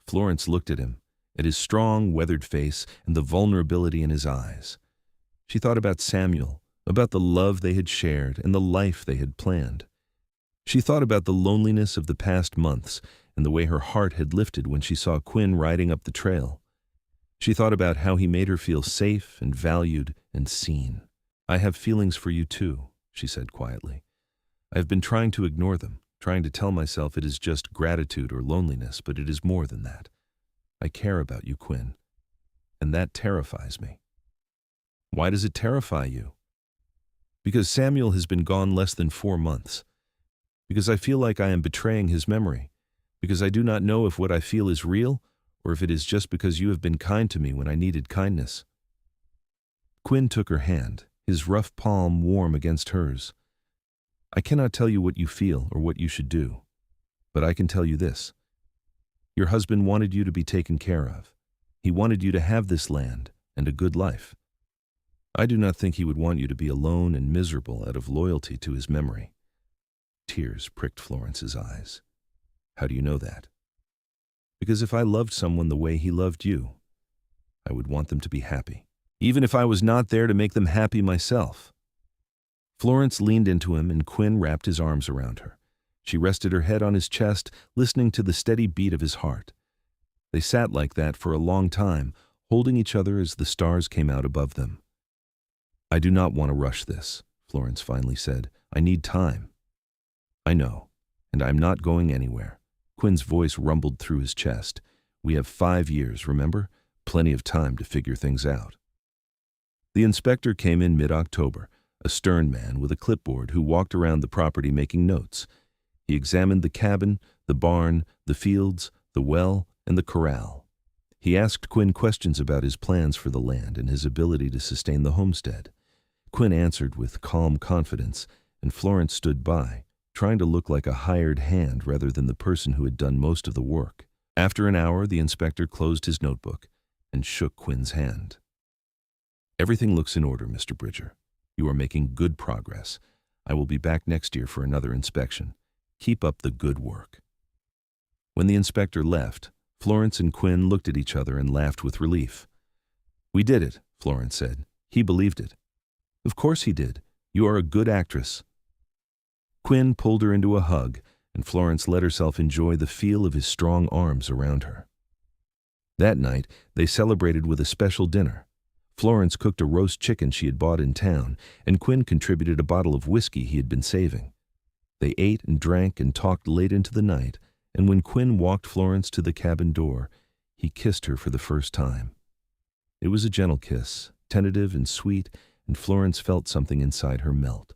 Florence looked at him, at his strong, weathered face and the vulnerability in his eyes. She thought about Samuel, about the love they had shared and the life they had planned. She thought about the loneliness of the past months and the way her heart had lifted when she saw Quinn riding up the trail. She thought about how he made her feel safe and valued and seen. "I have feelings for you too," she said quietly. "I have been trying to ignore them, trying to tell myself it is just gratitude or loneliness, but it is more than that. I care about you, Quinn, and that terrifies me." "Why does it terrify you?" "Because Samuel has been gone less than 4 months. Because I feel like I am betraying his memory. Because I do not know if what I feel is real or if it is just because you have been kind to me when I needed kindness." Quinn took her hand, his rough palm warm against hers. "I cannot tell you what you feel or what you should do, but I can tell you this. Your husband wanted you to be taken care of. He wanted you to have this land and a good life. I do not think he would want you to be alone and miserable out of loyalty to his memory." Tears pricked Florence's eyes. "How do you know that?" "Because if I loved someone the way he loved you, I would want them to be happy, even if I was not there to make them happy myself." Florence leaned into him and Quinn wrapped his arms around her. She rested her head on his chest, listening to the steady beat of his heart. They sat like that for a long time, holding each other as the stars came out above them. "I do not want to rush this," Florence finally said. "I need time." "I know, and I'm not going anywhere." Quinn's voice rumbled through his chest. "We have 5 years, remember? Plenty of time to figure things out." The inspector came in mid-October, a stern man with a clipboard who walked around the property making notes. He examined the cabin, the barn, the fields, the well, and the corral. He asked Quinn questions about his plans for the land and his ability to sustain the homestead. Quinn answered with calm confidence, and Florence stood by, trying to look like a hired hand rather than the person who had done most of the work. After an hour, the inspector closed his notebook and shook Quinn's hand. "Everything looks in order, Mr. Bridger. You are making good progress. I will be back next year for another inspection. Keep up the good work." When the inspector left, Florence and Quinn looked at each other and laughed with relief. "We did it," Florence said. "He believed it." "Of course he did. You are a good actress." Quinn pulled her into a hug, and Florence let herself enjoy the feel of his strong arms around her. That night, they celebrated with a special dinner. Florence cooked a roast chicken she had bought in town, and Quinn contributed a bottle of whiskey he had been saving. They ate and drank and talked late into the night, and when Quinn walked Florence to the cabin door, he kissed her for the first time. It was a gentle kiss, tentative and sweet, and Florence felt something inside her melt.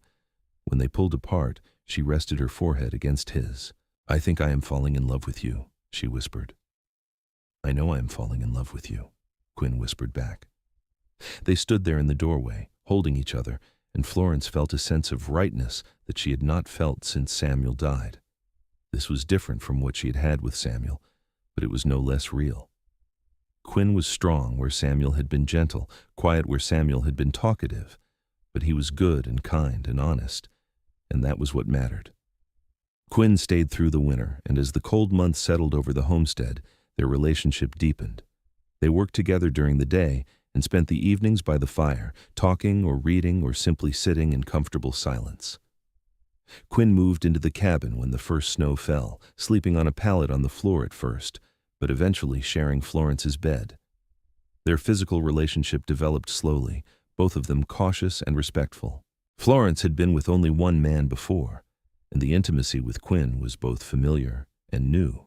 When they pulled apart, she rested her forehead against his. "I think I am falling in love with you," she whispered. "I know I am falling in love with you," Quinn whispered back. They stood there in the doorway, holding each other, and Florence felt a sense of rightness that she had not felt since Samuel died. This was different from what she had had with Samuel, but it was no less real. Quinn was strong where Samuel had been gentle, quiet where Samuel had been talkative, but he was good and kind and honest, and that was what mattered. Quinn stayed through the winter, and as the cold months settled over the homestead, their relationship deepened. They worked together during the day and spent the evenings by the fire, talking or reading or simply sitting in comfortable silence. Quinn moved into the cabin when the first snow fell, sleeping on a pallet on the floor at first, but eventually sharing Florence's bed. Their physical relationship developed slowly, both of them cautious and respectful. Florence had been with only one man before, and the intimacy with Quinn was both familiar and new.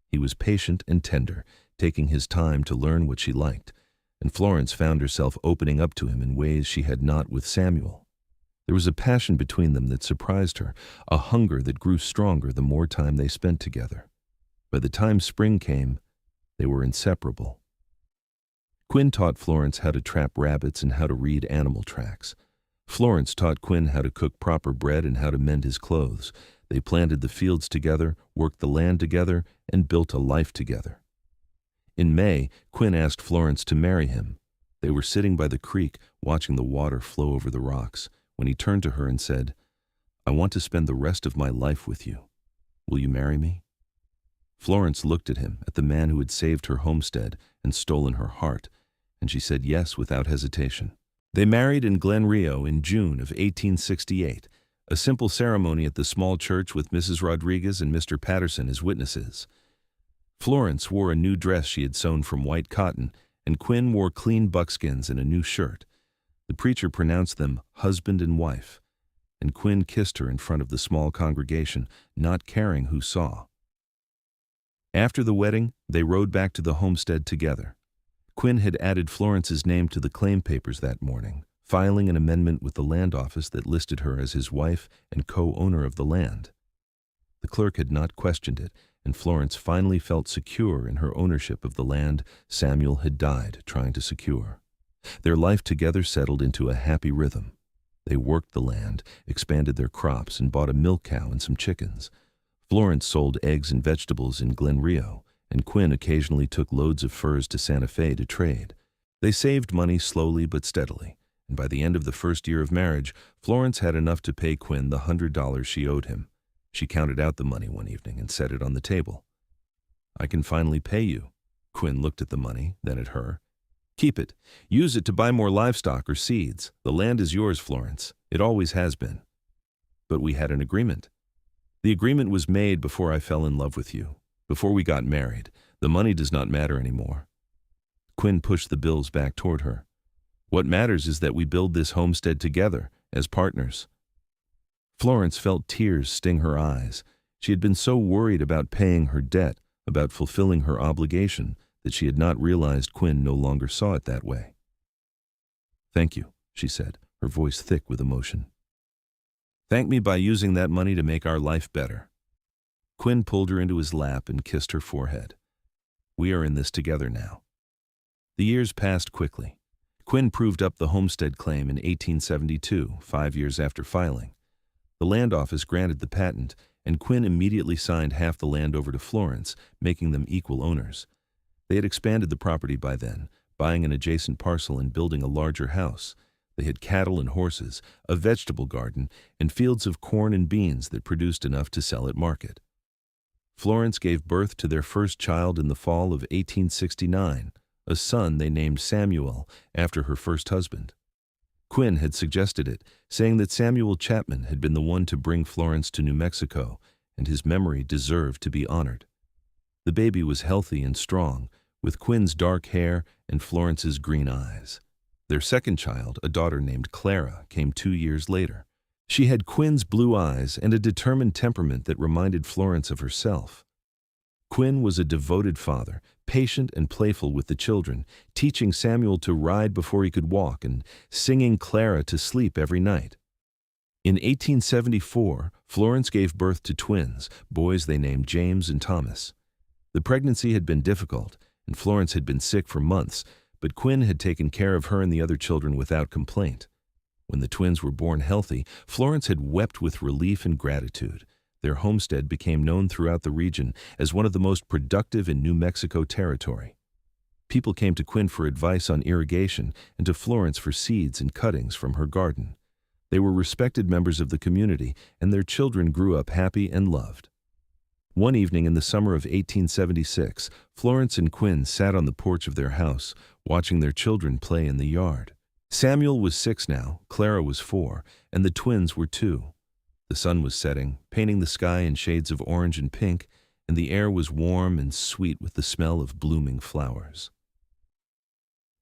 He was patient and tender, taking his time to learn what she liked, and Florence found herself opening up to him in ways she had not with Samuel. There was a passion between them that surprised her, a hunger that grew stronger the more time they spent together. By the time spring came, they were inseparable. Quinn taught Florence how to trap rabbits and how to read animal tracks. Florence taught Quinn how to cook proper bread and how to mend his clothes. They planted the fields together, worked the land together, and built a life together. In May, Quinn asked Florence to marry him. They were sitting by the creek, watching the water flow over the rocks, when he turned to her and said, "I want to spend the rest of my life with you. Will you marry me?" Florence looked at him, at the man who had saved her homestead and stolen her heart, and she said yes without hesitation. They married in Glen Rio in June of 1868, a simple ceremony at the small church with Mrs. Rodriguez and Mr. Patterson as witnesses. Florence wore a new dress she had sewn from white cotton, and Quinn wore clean buckskins and a new shirt. The preacher pronounced them husband and wife, and Quinn kissed her in front of the small congregation, not caring who saw. After the wedding, they rode back to the homestead together. Quinn had added Florence's name to the claim papers that morning, filing an amendment with the land office that listed her as his wife and co-owner of the land. The clerk had not questioned it, and Florence finally felt secure in her ownership of the land Samuel had died trying to secure. Their life together settled into a happy rhythm. They worked the land, expanded their crops, and bought a milk cow and some chickens. Florence sold eggs and vegetables in Glen Rio, and Quinn occasionally took loads of furs to Santa Fe to trade. They saved money slowly but steadily, and by the end of the first year of marriage, Florence had enough to pay Quinn the $100 she owed him. She counted out the money one evening and set it on the table. "I can finally pay you." Quinn looked at the money, then at her. "Keep it. Use it to buy more livestock or seeds. The land is yours, Florence. It always has been." "But we had an agreement." "The agreement was made before I fell in love with you, before we got married. The money does not matter anymore." Quinn pushed the bills back toward her. "What matters is that we build this homestead together, as partners." Florence felt tears sting her eyes. She had been so worried about paying her debt, about fulfilling her obligation, that she had not realized Quinn no longer saw it that way. "Thank you," she said, her voice thick with emotion. "Thank me by using that money to make our life better." Quinn pulled her into his lap and kissed her forehead. "We are in this together now." The years passed quickly. Quinn proved up the homestead claim in 1872, 5 years after filing. The land office granted the patent, and Quinn immediately signed half the land over to Florence, making them equal owners. They had expanded the property by then, buying an adjacent parcel and building a larger house. They had cattle and horses, a vegetable garden, and fields of corn and beans that produced enough to sell at market. Florence gave birth to their first child in the fall of 1869, a son they named Samuel after her first husband. Quinn had suggested it, saying that Samuel Chapman had been the one to bring Florence to New Mexico, and his memory deserved to be honored. The baby was healthy and strong, with Quinn's dark hair and Florence's green eyes. Their second child, a daughter named Clara, came 2 years later. She had Quinn's blue eyes and a determined temperament that reminded Florence of herself. Quinn was a devoted father, patient and playful with the children, teaching Samuel to ride before he could walk and singing Clara to sleep every night. In 1874, Florence gave birth to twins, boys they named James and Thomas. The pregnancy had been difficult, and Florence had been sick for months, but Quinn had taken care of her and the other children without complaint. When the twins were born healthy, Florence had wept with relief and gratitude. Their homestead became known throughout the region as one of the most productive in New Mexico territory. People came to Quinn for advice on irrigation and to Florence for seeds and cuttings from her garden. They were respected members of the community, and their children grew up happy and loved. One evening in the summer of 1876, Florence and Quinn sat on the porch of their house, watching their children play in the yard. Samuel was 6 now, Clara was 4, and the twins were 2. The sun was setting, painting the sky in shades of orange and pink, and the air was warm and sweet with the smell of blooming flowers.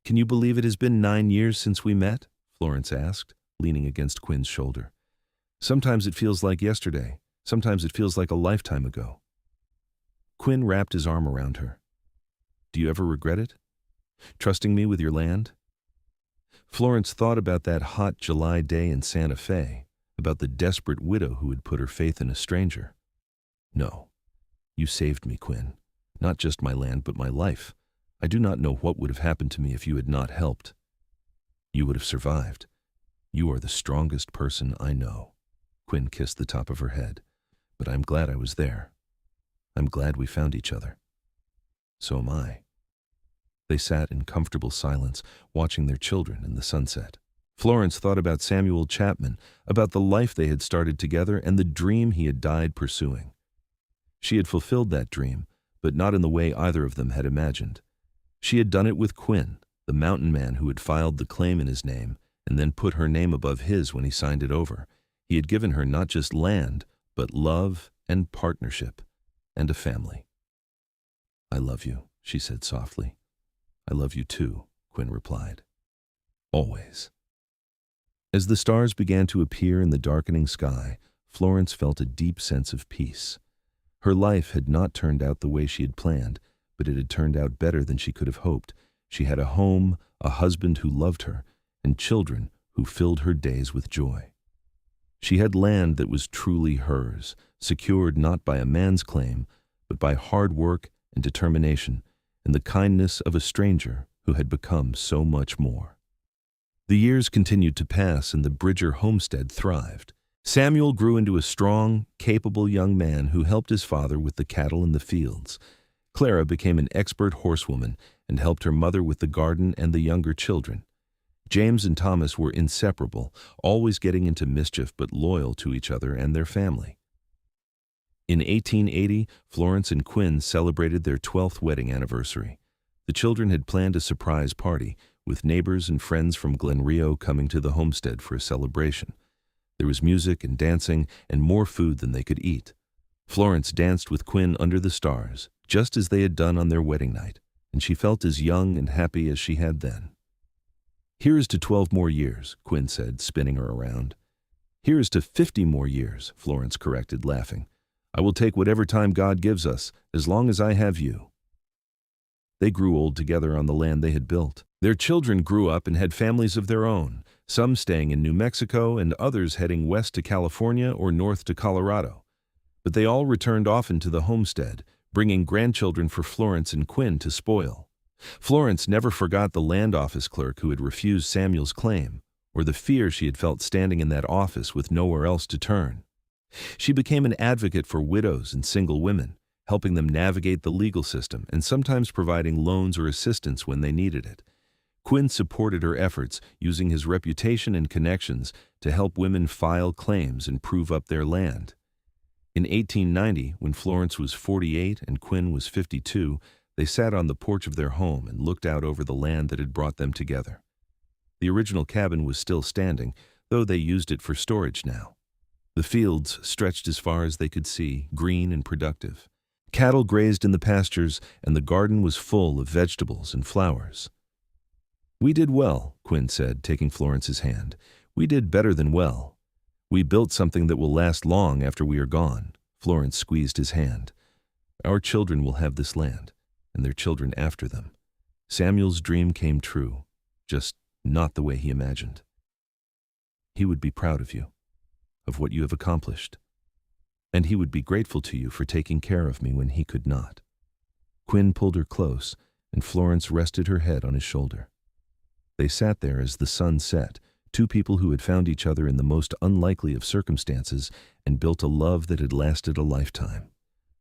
"Can you believe it has been 9 years since we met?" Florence asked, leaning against Quinn's shoulder. "Sometimes it feels like yesterday. Sometimes it feels like a lifetime ago." Quinn wrapped his arm around her. "Do you ever regret it? Trusting me with your land?" Florence thought about that hot July day in Santa Fe, about the desperate widow who had put her faith in a stranger. "No. You saved me, Quinn. Not just my land, but my life. I do not know what would have happened to me if you had not helped. You would have survived. You are the strongest person I know." Quinn kissed the top of her head. "But I'm glad I was there. I'm glad we found each other." "So am I." They sat in comfortable silence, watching their children in the sunset. Florence thought about Samuel Chapman, about the life they had started together and the dream he had died pursuing. She had fulfilled that dream, but not in the way either of them had imagined. She had done it with Quinn, the mountain man who had filed the claim in his name and then put her name above his when he signed it over. He had given her not just land, but love and partnership and a family. "I love you," she said softly. "I love you too," Quinn replied. "Always." As the stars began to appear in the darkening sky, Florence felt a deep sense of peace. Her life had not turned out the way she had planned, but it had turned out better than she could have hoped. She had a home, a husband who loved her, and children who filled her days with joy. She had land that was truly hers, secured not by a man's claim, but by hard work and determination, and the kindness of a stranger who had become so much more. The years continued to pass, and the Bridger homestead thrived. Samuel grew into a strong, capable young man who helped his father with the cattle in the fields. Clara became an expert horsewoman and helped her mother with the garden and the younger children. James and Thomas were inseparable, always getting into mischief but loyal to each other and their family. In 1880, Florence and Quinn celebrated their 12th wedding anniversary. The children had planned a surprise party, with neighbors and friends from Glen Rio coming to the homestead for a celebration. There was music and dancing and more food than they could eat. Florence danced with Quinn under the stars, just as they had done on their wedding night, and she felt as young and happy as she had then. "Here is to 12 more years," Quinn said, spinning her around. "Here is to 50 more years," Florence corrected, laughing. "I will take whatever time God gives us, as long as I have you." They grew old together on the land they had built. Their children grew up and had families of their own, some staying in New Mexico and others heading west to California or north to Colorado. But they all returned often to the homestead, bringing grandchildren for Florence and Quinn to spoil. Florence never forgot the land office clerk who had refused Samuel's claim, or the fear she had felt standing in that office with nowhere else to turn. She became an advocate for widows and single women, helping them navigate the legal system and sometimes providing loans or assistance when they needed it. Quinn supported her efforts, using his reputation and connections to help women file claims and prove up their land. In 1890, when Florence was 48 and Quinn was 52, they sat on the porch of their home and looked out over the land that had brought them together. The original cabin was still standing, though they used it for storage now. The fields stretched as far as they could see, green and productive. Cattle grazed in the pastures, and the garden was full of vegetables and flowers. "We did well," Quinn said, taking Florence's hand. "We did better than well. We built something that will last long after we are gone." Florence squeezed his hand. "Our children will have this land, and their children after them. Samuel's dream came true, just not the way he imagined. He would be proud of you, of what you have accomplished, and he would be grateful to you for taking care of me when he could not." Quinn pulled her close, and Florence rested her head on his shoulder. They sat there as the sun set, two people who had found each other in the most unlikely of circumstances and built a love that had lasted a lifetime.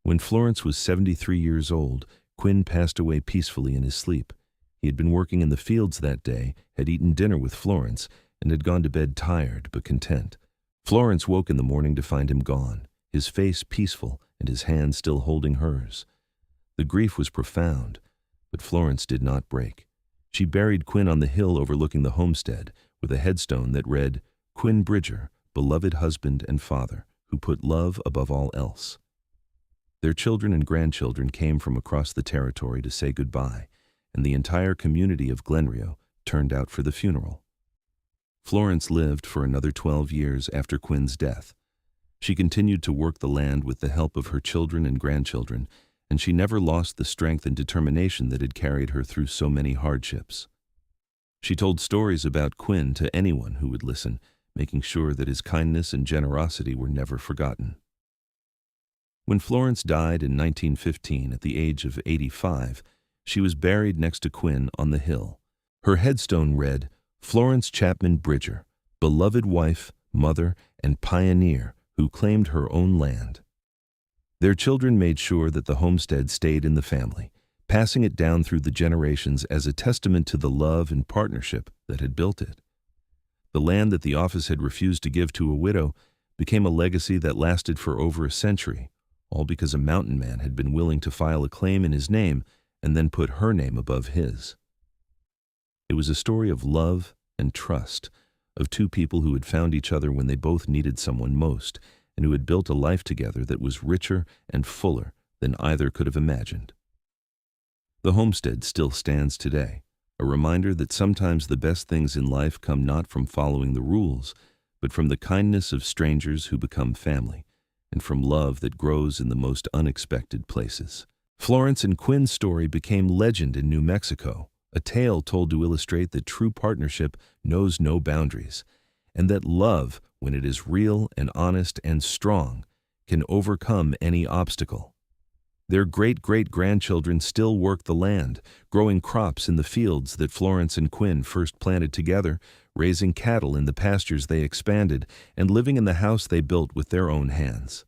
When Florence was 73 years old, Quinn passed away peacefully in his sleep. He had been working in the fields that day, had eaten dinner with Florence, and had gone to bed tired but content. Florence woke in the morning to find him gone, his face peaceful and his hand still holding hers. The grief was profound, but Florence did not break. She buried Quinn on the hill overlooking the homestead, with a headstone that read, "Quinn Bridger, beloved husband and father, who put love above all else." Their children and grandchildren came from across the territory to say goodbye, and the entire community of Glenrio turned out for the funeral. Florence lived for another 12 years after Quinn's death. She continued to work the land with the help of her children and grandchildren, and she never lost the strength and determination that had carried her through so many hardships. She told stories about Quinn to anyone who would listen, making sure that his kindness and generosity were never forgotten. When Florence died in 1915 at the age of 85, she was buried next to Quinn on the hill. Her headstone read, "Florence Chapman Bridger, beloved wife, mother, and pioneer who claimed her own land." Their children made sure that the homestead stayed in the family, passing it down through the generations as a testament to the love and partnership that had built it. The land that the office had refused to give to a widow became a legacy that lasted for over a century, all because a mountain man had been willing to file a claim in his name and then put her name above his. It was a story of love and trust, of two people who had found each other when they both needed someone most, and who had built a life together that was richer and fuller than either could have imagined. The homestead still stands today, a reminder that sometimes the best things in life come not from following the rules, but from the kindness of strangers who become family, and from love that grows in the most unexpected places. Florence and Quinn's story became legend in New Mexico, a tale told to illustrate that true partnership knows no boundaries, and that love, when it is real and honest and strong, can overcome any obstacle. Their great-great-grandchildren still work the land, growing crops in the fields that Florence and Quinn first planted together, raising cattle in the pastures they expanded, and living in the house they built with their own hands.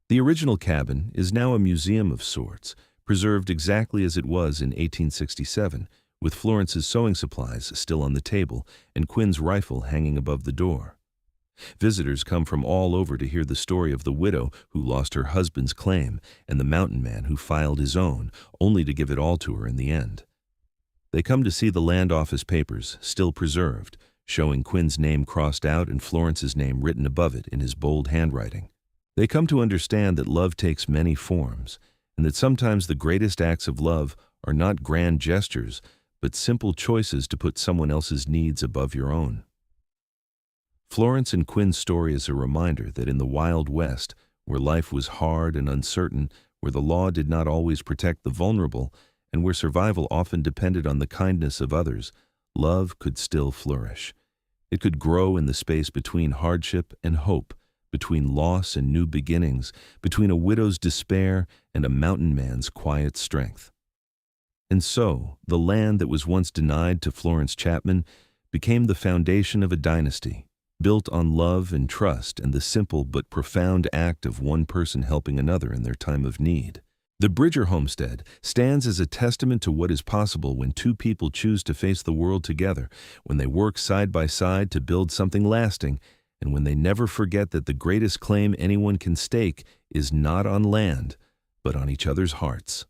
The original cabin is now a museum of sorts, preserved exactly as it was in 1867, with Florence's sewing supplies still on the table and Quinn's rifle hanging above the door. Visitors come from all over to hear the story of the widow who lost her husband's claim and the mountain man who filed his own, only to give it all to her in the end. They come to see the land office papers, still preserved, showing Quinn's name crossed out and Florence's name written above it in his bold handwriting. They come to understand that love takes many forms, and that sometimes the greatest acts of love are not grand gestures, but simple choices to put someone else's needs above your own. Florence and Quinn's story is a reminder that in the Wild West, where life was hard and uncertain, where the law did not always protect the vulnerable, and where survival often depended on the kindness of others, love could still flourish. It could grow in the space between hardship and hope, between loss and new beginnings, between a widow's despair and a mountain man's quiet strength. And so, the land that was once denied to Florence Chapman became the foundation of a dynasty, built on love and trust and the simple but profound act of one person helping another in their time of need. The Bridger homestead stands as a testament to what is possible when two people choose to face the world together, when they work side by side to build something lasting, and when they never forget that the greatest claim anyone can stake is not on land, but on each other's hearts.